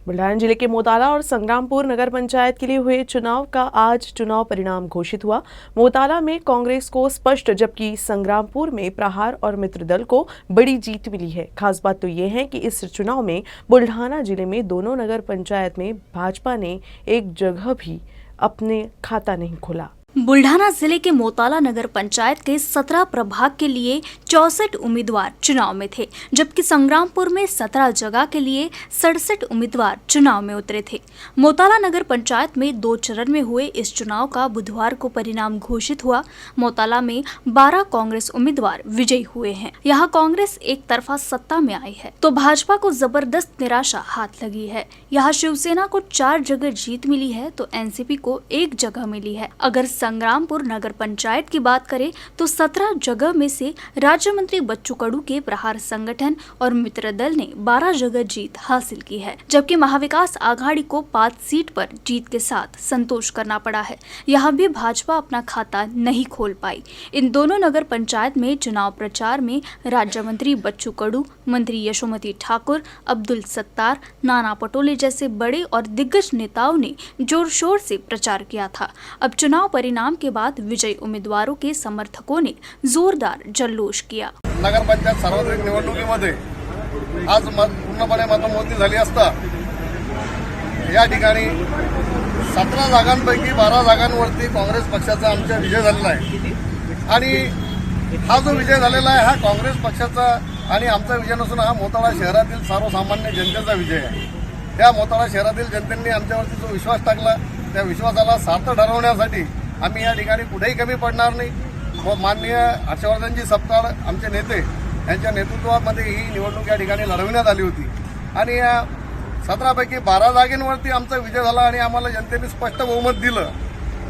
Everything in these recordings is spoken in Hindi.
बुल्ढाना जिले के मोताला और संग्रामपुर नगर पंचायत के लिए हुए चुनाव का आज चुनाव परिणाम घोषित हुआ। मोताला में कांग्रेस को स्पष्ट, जबकि संग्रामपुर में प्रहार और मित्र दल को बड़ी जीत मिली है। खास बात तो ये है कि इस चुनाव में बुल्ढाना जिले में दोनों नगर पंचायत में भाजपा ने एक जगह भी अपने खाता नहीं खोला। बुल्ढाना जिले के मोताला नगर पंचायत के 17 प्रभाग के लिए 64 उम्मीदवार चुनाव में थे, जबकि संग्रामपुर में 17 जगह के लिए 67 उम्मीदवार चुनाव में उतरे थे। मोताला नगर पंचायत में 2 चरण में हुए इस चुनाव का बुधवार को परिणाम घोषित हुआ। मोताला में 12 कांग्रेस उम्मीदवार विजयी हुए हैं। यहाँ कांग्रेस एक तरफा सत्ता में आई है तो भाजपा को जबरदस्त निराशा हाथ लगी है। यहाँ शिवसेना को 4 जगह जीत मिली है तो एनसीपी को 1 जगह मिली है। अगर संग्रामपुर नगर पंचायत की बात करें तो 17 जगह में से राज्य मंत्री बच्चू कडू के प्रहार संगठन और मित्र दल ने 12 जगह जीत हासिल की है, जबकि महाविकास आघाड़ी को 5 सीट पर जीत के साथ संतोष करना पड़ा है। यहाँ भी भाजपा अपना खाता नहीं खोल पाई। इन दोनों नगर पंचायत में चुनाव प्रचार में राज्य मंत्री बच्चू कडू, मंत्री यशोमती ठाकुर, अब्दुल सत्तार, नाना पटोले जैसे बड़े और दिग्गज नेताओं ने जोर शोर से प्रचार किया था। अब चुनाव परिणाम के बाद विजयी उम्मीदवारों के समर्थकों ने जोरदार जल्लोष किया। नगर पंचायत सार्वत्रिक निवडणुकीमध्ये आज पूर्णपणे मतमोजणी झाली असता या ठिकाणी 17 जागांपैकी 12 जागांवरती काँग्रेस पक्षाचा आमचा विजय झालेला आहे आणि हा जो विजय झालेला आहे हा काँग्रेस पक्षाचा आणि आमचा विजय नसून हा मोताळा शहरातील सर्वसामान्य जनतेचा विजय आहे। त्या मोताळा शहरातील जनतेने आमच्यावरती जो विश्वास टाकला त्या विश्वासाला सार्थ ठरवण्यासाठी आम्ही या ठिकाणी कुठेही कमी पडणार नाही व माननीय हर्षवर्धनजी सपकाळ आमचे नेते यांच्या नेतृत्वामध्ये ही निवडणूक या ठिकाणी लढवण्यात आली होती आणि या 17 पैकी 12 जागांवरती आमचा विजय झाला आणि आम्हाला जनतेने स्पष्ट बहुमत दिलं।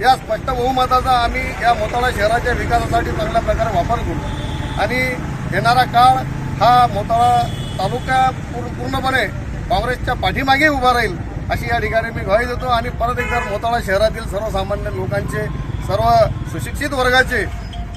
या स्पष्ट बहुमताचा आम्ही या मोताळा शहराच्या विकासासाठी चांगल्या प्रकारे वापर करू आणि येणारा काळ हा मोताळा तालुका पूर्णपणे काँग्रेसच्या पाठीमागे उभा राहील अशी या ठिकाणी मी ग्वाही देतो आणि परत एकदा मोताळा शहरातील सर्वसामान्य लोकांचे, सर्व सुशिक्षित वर्गाचे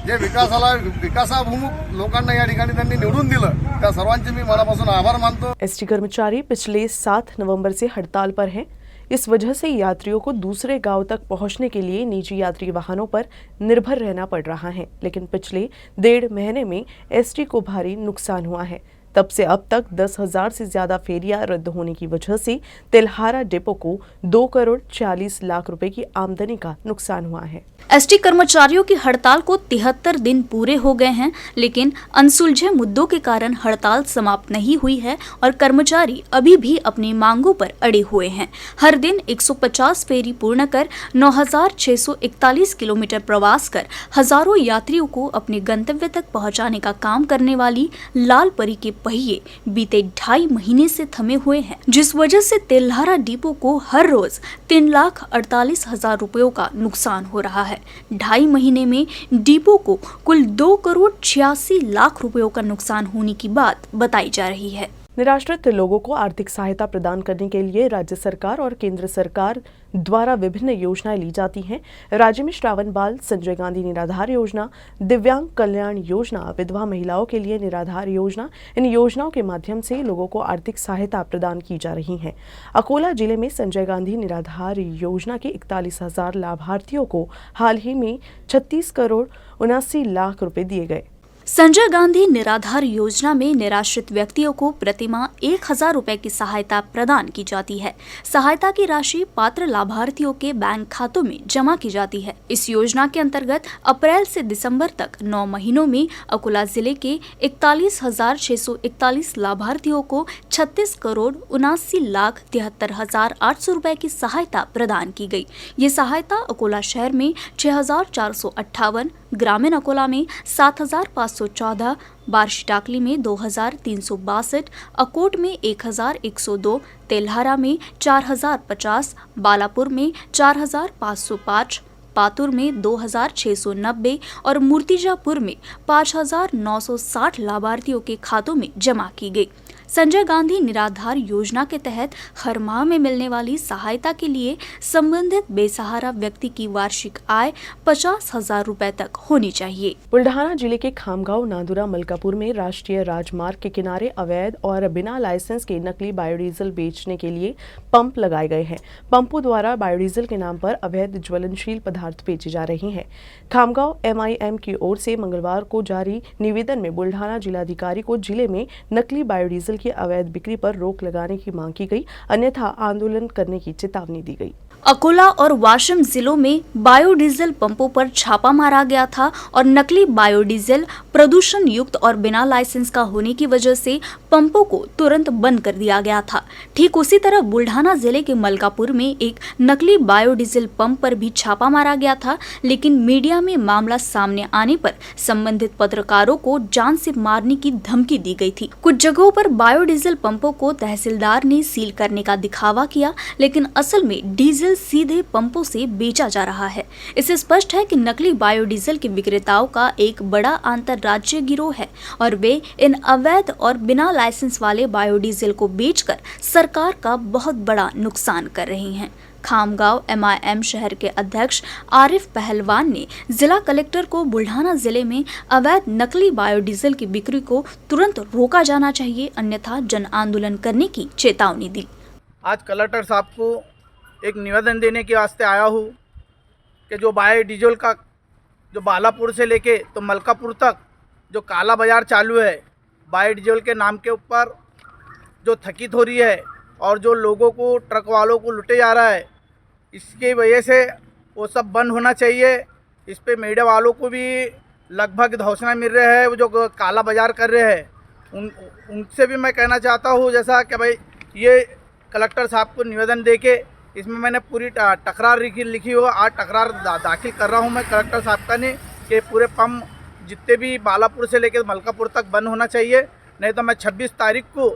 जे विकासाभिमुख लोकांना या ठिकाणी त्यांनी निवडून दिलं त्या सर्वांचे मी मनापासून आभार मानतो। एसटी कर्मचारी पिछले 7 नवंबर से हड़ताल पर हैं। इस वजह से यात्रियों को दूसरे गांव तक पहुंचने के लिए निजी यात्री वाहनों पर निर्भर रहना पड़ रहा है, लेकिन पिछले 1.5 महीने में एसटी को भारी नुकसान हुआ है। तब से अब तक 10,000 से ज्यादा फेरियां रद्द होने की वजह से तेल्हारा डिपो को 2 करोड़ 40 लाख रुपए की आमदनी का नुकसान हुआ है। एसटी कर्मचारियों की हड़ताल को 73 दिन पूरे हो गए हैं, लेकिन अनसुलझे मुद्दों के कारण हड़ताल समाप्त नहीं हुई है और कर्मचारी अभी भी अपनी मांगों पर अड़े हुए हैं। हर दिन 150 फेरी पूर्ण कर 9,641 किलोमीटर प्रवास कर हजारों यात्रियों को अपने गंतव्य तक पहुंचाने का काम करने वाली लाल परी के पहिए बीते 2.5 महीने से थमे हुए हैं, जिस वजह से तेल्हारा डिपो को हर रोज 3,48,000 रुपयों का नुकसान हो रहा है। 2.5 महीने में डिपो को कुल 2 करोड़ 86 लाख रुपयों का नुकसान होने की बात बताई जा रही है। निराश्रित लोगों को आर्थिक सहायता प्रदान करने के लिए राज्य सरकार और केंद्र सरकार द्वारा विभिन्न योजनाएं ली जाती हैं। राज्य में श्रावण बाल, संजय गांधी निराधार योजना, दिव्यांग कल्याण योजना, विधवा महिलाओं के लिए निराधार योजना, इन योजनाओं के माध्यम से लोगों को आर्थिक सहायता प्रदान की जा रही है। अकोला जिले में संजय गांधी निराधार योजना के 41,000 लाभार्थियों को हाल ही में 36 करोड़ 79 लाख रुपए दिए गए। संजय गांधी निराधार योजना में निराश्रित व्यक्तियों को प्रतिमाह 1,000 रुपए की सहायता प्रदान की जाती है। सहायता की राशि पात्र लाभार्थियों के बैंक खातों में जमा की जाती है। इस योजना के अंतर्गत अप्रैल से दिसंबर तक 9 महीनों में अकोला जिले के 41,641 लाभार्थियों को 36 करोड़ 79,73,800 रुपए की सहायता प्रदान की गई। ये सहायता अकोला शहर में 6,458, ग्रामीण अकोला में 7,514, बार्शी टाकली में 2,362, अकोट में 1,102, तेल्हारा में 4,050, बालापुर में 4,505, पातुर में 2,690 और मूर्तिजापुर में 5,960 लाभार्थियों के खातों में जमा की गई। संजय गांधी निराधार योजना के तहत हर माह में मिलने वाली सहायता के लिए संबंधित बेसहारा व्यक्ति की वार्षिक आय 50,000 रुपए तक होनी चाहिए। बुल्ढाना जिले के खामगांव नांदुरा मलकापुर में राष्ट्रीय राजमार्ग के किनारे अवैध और बिना लाइसेंस के नकली बायोडीजल बेचने के लिए पंप लगाए गए हैं। पंपों द्वारा बायोडीजल के नाम पर अवैध ज्वलनशील पदार्थ बेचे जा रहे हैं। खामगांव MIM की ओर से मंगलवार को जारी निवेदन में बुल्ढाना जिलाधिकारी को जिले में नकली बायोडीजल की अवैध बिक्री पर रोक लगाने की मांग की गई, अन्यथा आंदोलन करने की चेतावनी दी गई। अकोला और वाशिम जिलों में बायोडीजल पंपों पर छापा मारा गया था और नकली बायोडीजल प्रदूषण युक्त और बिना लाइसेंस का होने की वजह से पंपों को तुरंत बंद कर दिया गया था। ठीक उसी तरह बुल्ढाना जिले के मलकापुर में एक नकली बायोडीजल पंप पर भी छापा मारा गया था, लेकिन मीडिया में मामला सामने आने पर संबंधित पत्रकारों को जान से मारने की धमकी दी गई थी। कुछ जगहों पर बायोडीजल पंपों को तहसीलदार ने सील करने का दिखावा किया, लेकिन असल में डीजल सीधे पंपों से बेचा जा रहा है। इससे स्पष्ट है कि नकली बायोडीजल के विक्रेताओं का एक बड़ा अंतर्राज्यीय गिरोह है और वे इन अवैध और बिना लाइसेंस वाले बायोडीजल को बेचकर सरकार का बहुत बड़ा नुकसान कर रहे हैं। खामगांव MIM शहर के अध्यक्ष आरिफ पहलवान ने जिला कलेक्टर को बुल्ढाना जिले में अवैध नकली बायोडीजल की बिक्री को तुरंत रोका जाना चाहिए, अन्यथा जन आंदोलन करने की चेतावनी दी। आज कलेक्टर साहब को एक निवेदन देने के वास्ते आया हूँ कि जो बायोडीजल का जो बालापुर से लेके तो मलकापुर तक जो काला बाज़ार चालू है, बायोडीजल के नाम के ऊपर जो थकीत हो रही है और जो लोगों को, ट्रक वालों को लुटे जा रहा है, इसकी वजह से वो सब बंद होना चाहिए। इस पे मीडिया वालों को भी लगभग धौंसना मिल रहा है, वो जो काला बाज़ार कर रहे हैं उनसे भी मैं कहना चाहता हूँ जैसा कि भाई ये कलेक्टर साहब को निवेदन दे के इसमें मैंने पूरी तकरार लिखी हो, आज तकरार दाखिल कर रहा हूं मैं कलेक्टर साहब का ने कि पूरे पंप जितने भी बालापुर से लेकर मलकापुर तक बंद होना चाहिए, नहीं तो मैं 26 तारीख को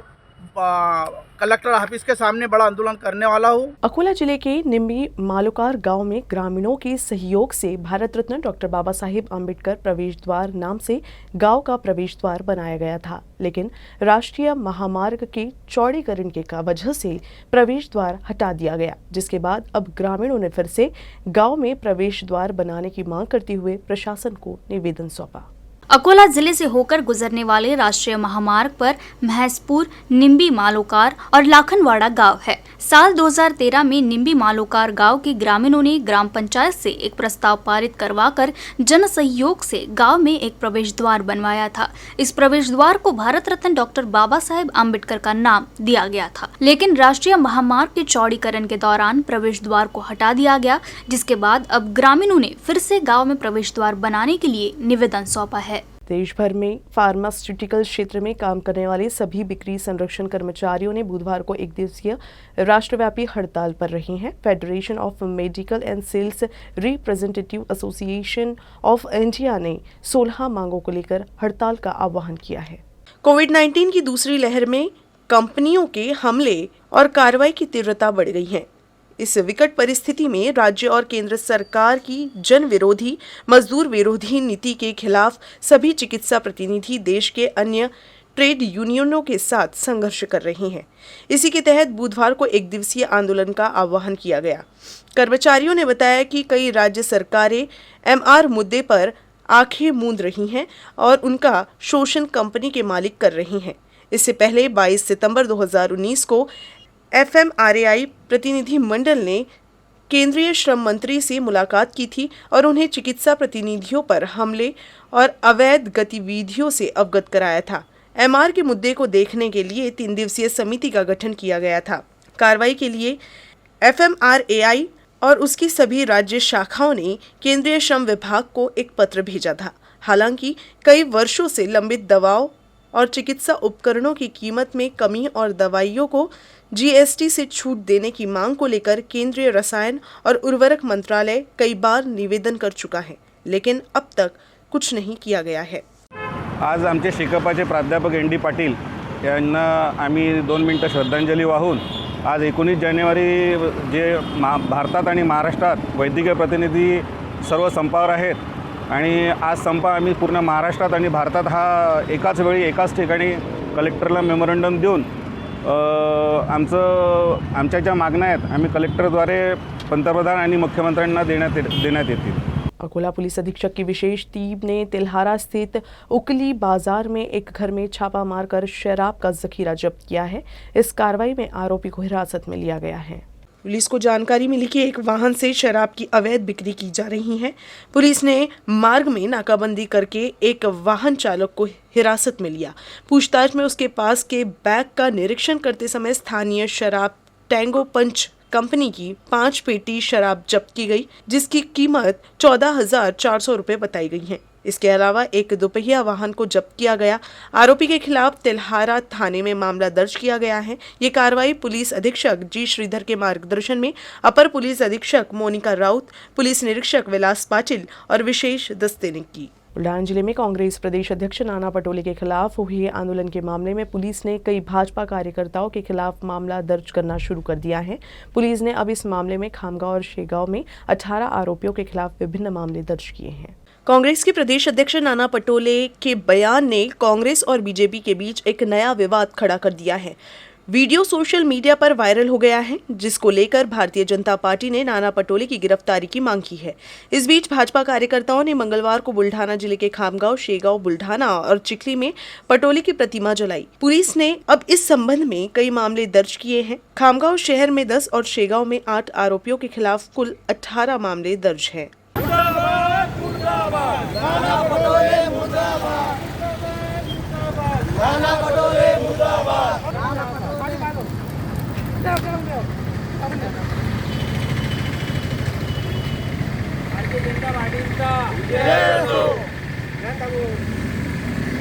कलेक्टर ऑफिस के सामने बड़ा आंदोलन करने वाला हूँ। अकोला जिले के निम्बी मालोकार गांव में ग्रामीणों के सहयोग से भारत रत्न डॉक्टर बाबा साहेब अम्बेडकर प्रवेश द्वार नाम से गांव का प्रवेश द्वार बनाया गया था, लेकिन राष्ट्रीय महामार्ग के चौड़ीकरण के वजह से प्रवेश द्वार हटा दिया गया, जिसके बाद अब ग्रामीणों ने फिर से गाँव में प्रवेश द्वार बनाने की मांग करते हुए प्रशासन को निवेदन सौंपा। अकोला जिले से होकर गुजरने वाले राष्ट्रीय महामार्ग पर महसपुर, निम्बी मालोकार और लाखनवाड़ा गांव है। साल 2013 में निम्बी मालोकार गांव के ग्रामीणों ने ग्राम पंचायत से एक प्रस्ताव पारित करवाकर जन सहयोग से गांव में एक प्रवेश द्वार बनवाया था। इस प्रवेश द्वार को भारत रत्न डॉक्टर बाबा साहेब अम्बेडकर का नाम दिया गया था, लेकिन राष्ट्रीय महामार्ग के चौड़ीकरण के दौरान प्रवेश द्वार को हटा दिया गया, जिसके बाद अब ग्रामीणों ने फिर से गाँव में प्रवेश द्वार बनाने के लिए निवेदन सौंपा है। देश भर में फार्मास्यूटिकल क्षेत्र में काम करने वाले सभी बिक्री संरक्षण कर्मचारियों ने बुधवार को एक दिवसीय राष्ट्रव्यापी हड़ताल पर रहे हैं। Federation of medical and sales representative association of India ने 16 मांगों को लेकर हड़ताल का आह्वान किया है। कोविड-19 की दूसरी लहर में कंपनियों के हमले और कार्रवाई की तीव्रता बढ़ गई है। इस विकट परिस्थिति में राज्य और केंद्र सरकार की जन विरोधी, मजदूर विरोधी नीति के खिलाफ सभी चिकित्सा प्रतिनिधि देश के अन्य ट्रेड यूनियनों के साथ संघर्ष कर रहे हैं। इसी के तहत बुधवार को एक दिवसीय आंदोलन का आह्वान किया गया। कर्मचारियों ने बताया कि कई राज्य सरकारें MR मुद्दे पर आंखें मूंद रही हैं और उनका शोषण कंपनी के मालिक कर रही हैं। इससे पहले 22 सितंबर 2019 को FMRAI प्रतिनिधि मंडल ने केंद्रीय श्रम मंत्री से मुलाकात की थी और उन्हें चिकित्सा प्रतिनिधियों पर हमले और अवैध गतिविधियों से अवगत कराया था। MR के मुद्दे को देखने के लिए 3 दिवसीय समिति का गठन किया गया था। कार्रवाई के लिए FMRAI और उसकी सभी राज्य शाखाओं ने केंद्रीय श्रम विभाग को एक पत्र भेजा था। हालांकि कई वर्षों से लंबित दवाओं और चिकित्सा उपकरणों की कीमत में कमी और दवाइयों को GST से छूट देने की मांग को लेकर केंद्रीय रसायन और उर्वरक मंत्रालय कई बार निवेदन कर चुका है, लेकिन अब तक कुछ नहीं किया गया है। आज आमचे शिकपाचे प्राध्यापक ND पाटील यांना आम्ही 2 मिनिटं श्रद्धांजली वाहून आज 19 जानेवारी जे भारतात आणि महाराष्ट्रात वैद्यकीय प्रतिनिधी सर्व संपावर आहेत आणि आज संप आम्ही पूर्ण महाराष्ट्रात आणि भारतात हा एकाच वेळी एकाच ठिकाणी कलेक्टरला मेमोरंडम देऊन आमच्या ज्या मागण्या आहेत आम्ही कलेक्टरद्वारे पंतप्रधान आणि मुख्यमंत्र्यांना देण्यात येतील। अकोला पुलिस अधीक्षक की विशेष टीम ने तिल्हारा स्थित उकली बाजार में एक घर में छापा मारकर शराब का जखीरा जब्त किया है। इस कार्रवाई में आरोपी को हिरासत में लिया गया है। पुलिस को जानकारी मिली कि एक वाहन से शराब की अवैध बिक्री की जा रही है। पुलिस ने मार्ग में नाकाबंदी करके एक वाहन चालक को हिरासत में लिया। पूछताछ में उसके पास के बैग का निरीक्षण करते समय स्थानीय शराब टैंगो पंच कंपनी की 5 पेटी शराब जब्त की गई, जिसकी कीमत 14,400 रुपये बताई गई है। इसके अलावा एक दोपहिया वाहन को जब्त किया गया। आरोपी के खिलाफ तिल्हारा थाने में मामला दर्ज किया गया है। ये कार्रवाई पुलिस अधीक्षक जी श्रीधर के मार्गदर्शन में अपर पुलिस अधीक्षक मोनिका राउत, पुलिस निरीक्षक विलास पाटिल और विशेष दस्ते ने की। बुलढाना जिले में कांग्रेस प्रदेश अध्यक्ष नाना पटोले के खिलाफ हुए आंदोलन के मामले में पुलिस ने कई भाजपा कार्यकर्ताओं के खिलाफ मामला दर्ज करना शुरू कर दिया है। पुलिस ने अब इस मामले में खामगांव और शेगांव में 18 आरोपियों के खिलाफ विभिन्न मामले दर्ज किए हैं। कांग्रेस के प्रदेश अध्यक्ष नाना पटोले के बयान ने कांग्रेस और बीजेपी के बीच एक नया विवाद खड़ा कर दिया है। वीडियो सोशल मीडिया पर वायरल हो गया है, जिसको लेकर भारतीय जनता पार्टी ने नाना पटोले की गिरफ्तारी की मांग की है। इस बीच भाजपा कार्यकर्ताओं ने मंगलवार को बुल्ढाना जिले के खामगांव, शेगांव, बुल्ढाना और चिखली में पटोले की प्रतिमा जलाई। पुलिस ने अब इस संबंध में कई मामले दर्ज किए हैं। खामगांव शहर में 10 और शेगांव में 8 आरोपियों के खिलाफ कुल 18 मामले दर्ज हैं।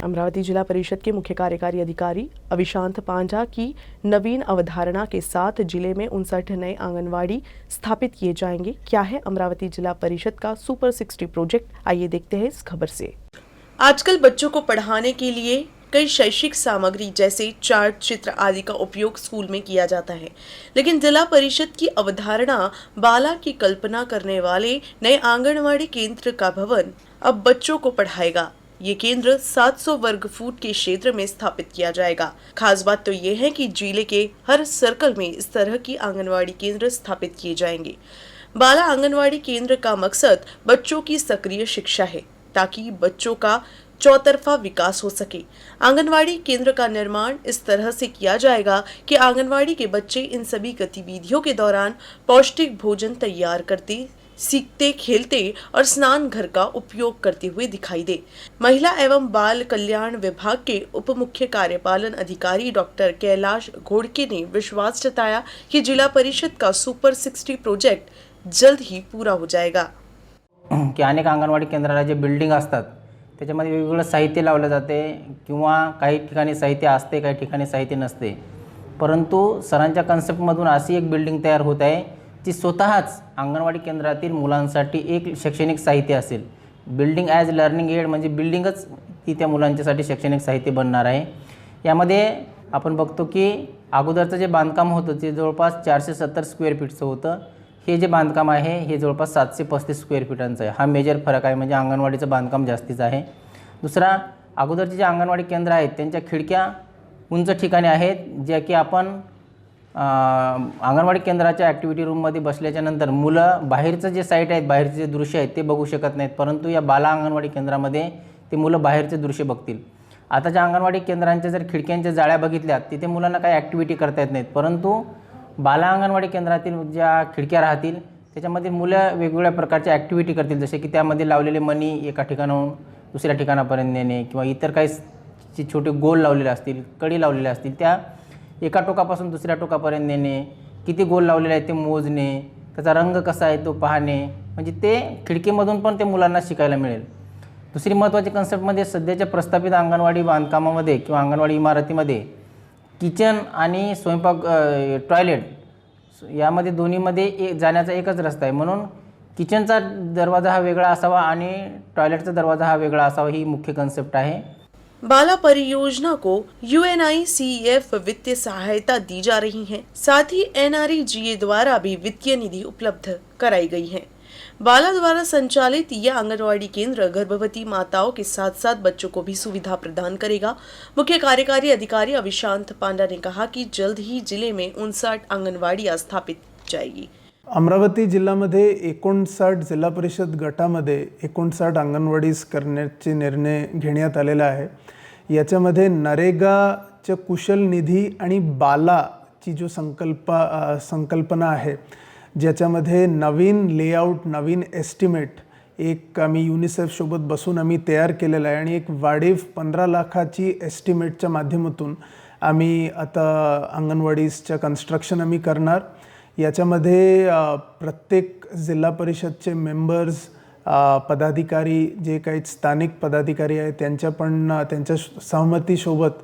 अमरावती जिला परिषद के मुख्य कार्यकारी अधिकारी अविशांत पांडा की नवीन अवधारणा के साथ जिले में 59 नए आंगनवाड़ी स्थापित किए जाएंगे। क्या है अमरावती जिला परिषद का सुपर 60 प्रोजेक्ट, आइए देखते हैं इस खबर से। आजकल बच्चों को पढ़ाने के लिए कई शैक्षिक सामग्री जैसे चार्ट, चित्र आदि का उपयोग स्कूल में किया जाता है, लेकिन जिला परिषद की अवधारणा बाला की कल्पना करने वाले नए आंगनवाड़ी केंद्र का भवन अब बच्चों को पढ़ाएगा। ये केंद्र 700 वर्ग फुट के क्षेत्र में स्थापित किया जाएगा। खास बात तो ये है कि जिले के हर सर्कल में इस तरह की आंगनवाड़ी केंद्र स्थापित किए जाएंगे। बाला आंगनवाड़ी केंद्र का मकसद बच्चों की सक्रिय शिक्षा है, ताकि बच्चों का चौतरफा विकास हो सके। आंगनवाड़ी केंद्र का निर्माण इस तरह से किया जाएगा कि आंगनवाड़ी के बच्चे इन सभी गतिविधियों के दौरान पौष्टिक भोजन तैयार करते, सीखते, खेलते और स्नान घर का उपयोग करते हुए दिखाई दे। महिला एवं बाल कल्याण विभाग के उप मुख्य कार्यपालन अधिकारी डॉक्टर कैलाश घोड़के ने विश्वास जताया कि जिला परिषद का सुपर 60 प्रोजेक्ट जल्द ही पूरा हो जाएगा। की अनेक अंगणवाडी केंद्राला जे बिल्डिंग असतात त्याच्यामध्ये वेगवेगळं साहित्य लावलं जाते किंवा काही ठिकाणी साहित्य असते, काही ठिकाणी साहित्य नसते, परंतु सरांच्या कन्सेप्टमधून अशी एक बिल्डिंग तयार होत आहे जी स्वतःच अंगणवाडी केंद्रातील मुलांसाठी एक शैक्षणिक साहित्य असेल। बिल्डिंग ॲज लर्निंग एड म्हणजे बिल्डिंगच ती त्या मुलांच्यासाठी शैक्षणिक साहित्य बनणार आहे। यामध्ये आपण बघतो की अगोदरचं जे बांधकाम होतं ते जवळपास 470 स्क्वेअर फीटचं होतं। हे जे बांधकाम आहे हे जवळपास 735 स्क्वेअर फीटांचं आहे। हा मेजर फरक आहे, म्हणजे अंगणवाडीचं बांधकाम जास्तीचं आहे। दुसरा, अगोदरचे जे अंगणवाडी केंद्र आहेत त्यांच्या खिडक्या उंच ठिकाणी आहेत, ज्या की आपण अंगणवाडी केंद्राच्या ॲक्टिव्हिटी रूममध्ये बसल्याच्या नंतर मुलं बाहेरचं जे साईट आहेत, बाहेरचे जे दृश्य आहेत ते बघू शकत नाहीत, परंतु या बाला अंगणवाडी केंद्रामध्ये ते मुलं बाहेरचे दृश्य बघतील। आताच्या अंगणवाडी केंद्रांच्या जर खिडक्यांच्या जाळ्या बघितल्या तिथे मुलांना काही ॲक्टिव्हिटी करता येत नाहीत, परंतु बाला अंगणवाडी केंद्रातील ज्या खिडक्या राहतील त्याच्यामध्ये मुलं वेगवेगळ्या प्रकारच्या ॲक्टिव्हिटी करतील, जसे की त्यामध्ये लावलेले मणी एका ठिकाणाहून दुसऱ्या ठिकाणापर्यंत नेणे किंवा इतर काही छोटे गोल लावलेले असतील, कडी लावलेले असतील, त्या एका टोकापासून दुसऱ्या टोकापर्यंत नेणे, किती गोल लावलेले आहेत ते मोजणे, त्याचा रंग कसा आहे तो पाहणे, म्हणजे ते खिडकीमधून पण ते मुलांना शिकायला मिळेल। दुसरी महत्त्वाची कन्सेप्टमध्ये सध्याच्या प्रस्थापित अंगणवाडी बांधकामामध्ये किंवा अंगणवाडी इमारतीमध्ये किचन आणि स्वयंपाक टॉयलेट यामध्ये दोन्हीमध्ये जाण्याचा एकच रस्ता आहे, म्हणून किचनचा दरवाजा हा वेगळा असावा आणि टॉयलेटचा दरवाजा हा वेगळा असावा, ही मुख्य कन्सेप्ट आहे। बाला परियोजना को UNICEF वित्तीय सहायता दी जा रही है, साथ ही NREGA द्वारा भी वित्तीय निधि उपलब्ध कराई गई है। बाला द्वारा संचालित यह आंगनवाड़ी केंद्र गर्भवती माताओं के साथ साथ बच्चों को भी सुविधा प्रदान करेगा। मुख्य कार्यकारी अधिकारी अविशांत पांडा ने कहा कि जल्द ही जिले में 59 आंगनवाड़ियां स्थापित जाएगी। अमरावती जिल्ह्यामध्ये 59 जिल्हा परिषद गटामध्ये 59 अंगणवाडीज करण्याचे निर्णय घेण्यात आलेला आहे। याच्यामध्ये नरेगाच्या कुशल निधी आणि बालाची जो संकल्पना आहे, ज्याच्यामध्ये नवीन लेआउट, नवीन एस्टिमेट एक आम्ही युनिसेफ सोबत बसून आम्ही तयार केलेला आहे आणि एक वाढीव 15 लाखाची एस्टिमेटच्या माध्यमातून आम्ही आता अंगणवाडीजचं कन्स्ट्रक्शन आम्ही करणार। याच्यामध्ये प्रत्येक जिल्हा परिषदचे मेंबर्स, पदाधिकारी, जे काही स्थानिक पदाधिकारी आहेत त्यांच्या सहमतीसोबत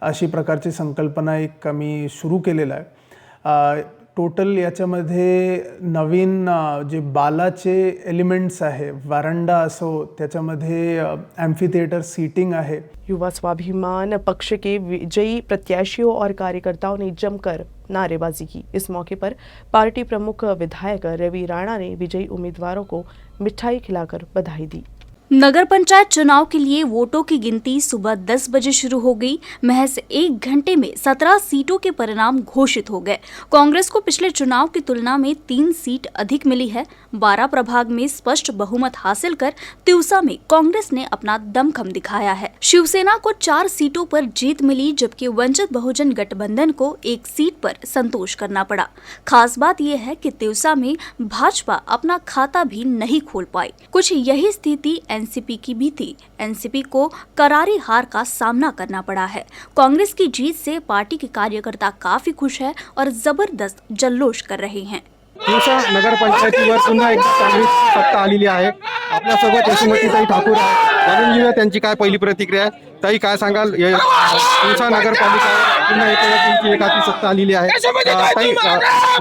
अशी प्रकारची संकल्पना एक आम्ही सुरू केलेला आहे। टोटल याच्यामध्ये नवीन जे बालाचे एलिमेंट्स आहे, वरांडा असो, त्याच्यामध्ये एम्फी थिएटर सीटिंग आहे। युवा स्वाभिमान पक्ष के विजयी प्रत्याशियों और कार्यकर्ताओं ने जमकर नारेबाजी की। इस मौके पर पार्टी प्रमुख विधायक रवि राणा ने विजयी उम्मीदवारों को मिठाई खिलाकर बधाई दी। नगर पंचायत चुनाव के लिए वोटों की गिनती सुबह 10 बजे शुरू हो गई। महज 1 घंटे में 17 सीटों के परिणाम घोषित हो गए। कांग्रेस को पिछले चुनाव की तुलना में 3 सीट अधिक मिली है। 12 प्रभाग में स्पष्ट बहुमत हासिल कर तिवसा में कांग्रेस ने अपना दमखम दिखाया है। शिवसेना को 4 सीटों पर जीत मिली, जबकि वंचित बहुजन गठबंधन को 1 सीट पर संतोष करना पड़ा। खास बात यह है कि तिवसा में भाजपा अपना खाता भी नहीं खोल पाई। कुछ यही स्थिति एनसीपी की भी थी। एनसीपी को करारी हार का सामना करना पड़ा है। कांग्रेस की जीत से पार्टी के कार्यकर्ता काफी खुश है और जबरदस्त जल्लोष कर रहे हैं। तिवसा नगर पंचायतीवर पुन्हा एकदा काँग्रेस सत्ता आलेली आहे। आपल्यासोबत यशोमतीताई ठाकूर आहे, जाणून घेऊया त्यांची काय पहिली प्रतिक्रिया आहे। ताई, काय सांगाल, तिवसा नगरपालिका पुन्हा तुमची एकाची सत्ता आलेली आहे। ताई,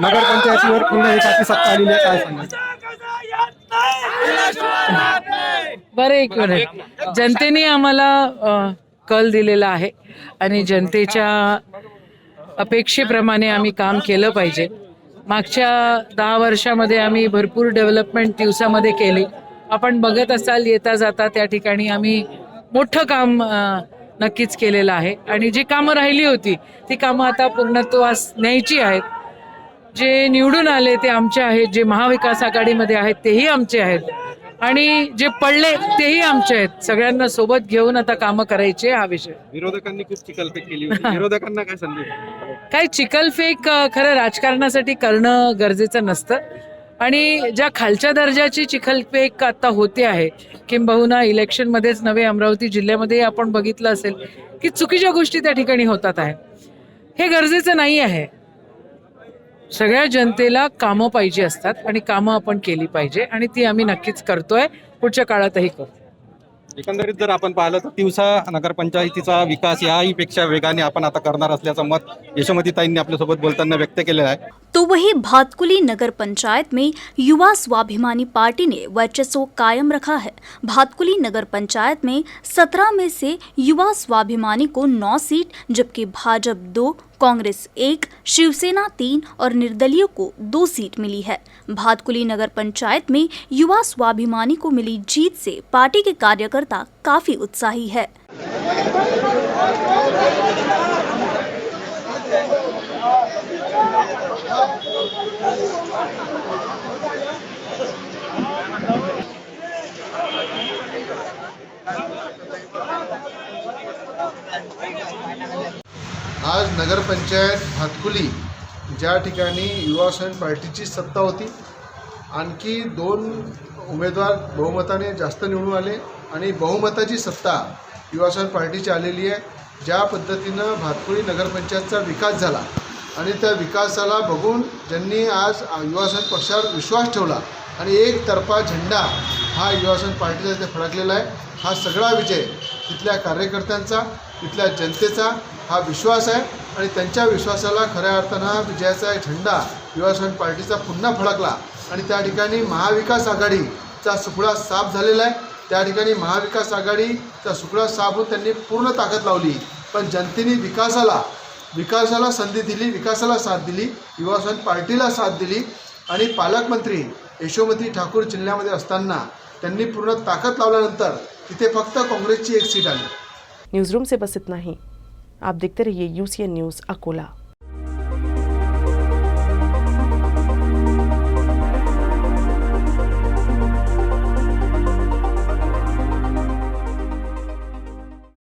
नगर पंचायतीवर पुन्हा एकाची सत्ता आलेली आहे, काय सांगाल? बरं, एक मिनिट, जनतेने आम्हाला कल दिलेला आहे आणि जनतेच्या अपेक्षेप्रमाणे आम्ही काम केलं पाहिजे। मागच्या 10 वर्षामध्ये आम्ही भरपूर डेव्हलपमेंट तिवसामध्ये केली। आपण बघत असाल, येता जाता त्या ठिकाणी आम्ही मोठं काम नक्कीच केलेलं आहे आणि जी कामं राहिली होती ती कामं आता पूर्णत्वास न्यायची आहेत। जे निवडून आले ते आमचे आहेत, जे महाविकास आघाडीमध्ये आहेत तेही आमचे आहेत आणि जे पडले तेही आमचे आहेत। सगळ्यांना सोबत घेऊन आता कामं करायचे, हा विषय। विरोधकांनी खूप चिखलफेक केली होती, विरोधकांना काय संदेश? काही चिखलफेक खरं राजकारणासाठी करणं गरजेचं नसतं आणि ज्या खालच्या दर्जाची चिखलफेक आता होते आहे, किंबहुना इलेक्शनमध्येच नवे अमरावती जिल्ह्यामध्ये आपण बघितलं असेल की चुकीच्या गोष्टी त्या ठिकाणी होतात आहे, हे गरजेचं नाही आहे। सगळ्या जनतेला कामं पाहिजे असतात आणि कामं आपण केली पाहिजे आणि ती आम्ही नक्कीच करतोय, पुढच्या काळातही करू। एकंदरीत जर आपण पाहिलं तर तिवसा नगरपंचायतीचा विकास याही पेक्षा वेगाने आपण आता करणार असल्याचं मत यशोमतीताईंनी आपल्यासोबत बोलताना व्यक्त केलेलं आहे। तो वही भातकुली नगर पंचायत में युवा स्वाभिमानी पार्टी ने वर्चस्व कायम रखा है। भातकुली नगर पंचायत में 17 में से युवा स्वाभिमानी को 9 सीट, जबकि भाजपा 2, कांग्रेस 1, शिवसेना 3 और निर्दलीय को 2 सीट मिली है। भातकुली नगर पंचायत में युवा स्वाभिमानी को मिली जीत से पार्टी के कार्यकर्ता काफी उत्साही है। आज नगरपंचायत भातकुली ज्या ठिकाणी युवासेना पार्टीची सत्ता होती, आणखी 2 उमेदवार बहुमताने जास्त निवडून आले आणि बहुमताची सत्ता युवासेना पार्टीची आलेली आहे। ज्या पद्धतीनं भातकुली नगरपंचायतचा विकास झाला आणि त्या विकासाला बघून ज्यांनी आज युवासेना पक्षावर विश्वास ठेवला आणि एकतर्फा झेंडा हा युवासेना पार्टीचा इथे फडकलेला आहे। हा सगळा विजय तिथल्या कार्यकर्त्यांचा, तिथल्या जनतेचा हा विश्वास आहे आणि त्यांच्या विश्वासाला खऱ्या अर्थानं विजयाचा झेंडा युवासेना पार्टीचा पुन्हा फडकला आणि त्या ठिकाणी महाविकास आघाडीचा सुपडा साफ झालेला आहे। त्या ठिकाणी महाविकास आघाडीचा सुपडा साफ होऊन त्यांनी पूर्ण ताकद लावली, पण जनतेने विकासाला संधी दिली, विकासाला साथ दिली, युवासेना पार्टीला साथ दिली आणि पालकमंत्री यशोमती ठाकूर जिल्ह्यामध्ये असताना त्यांनी पूर्ण ताकद लावल्यानंतर तिथे फक्त काँग्रेसची एक सीट आली। न्यूज़ रूम से बस इतना ही। आप देखते रहिए UCN न्यूज़ अकोला।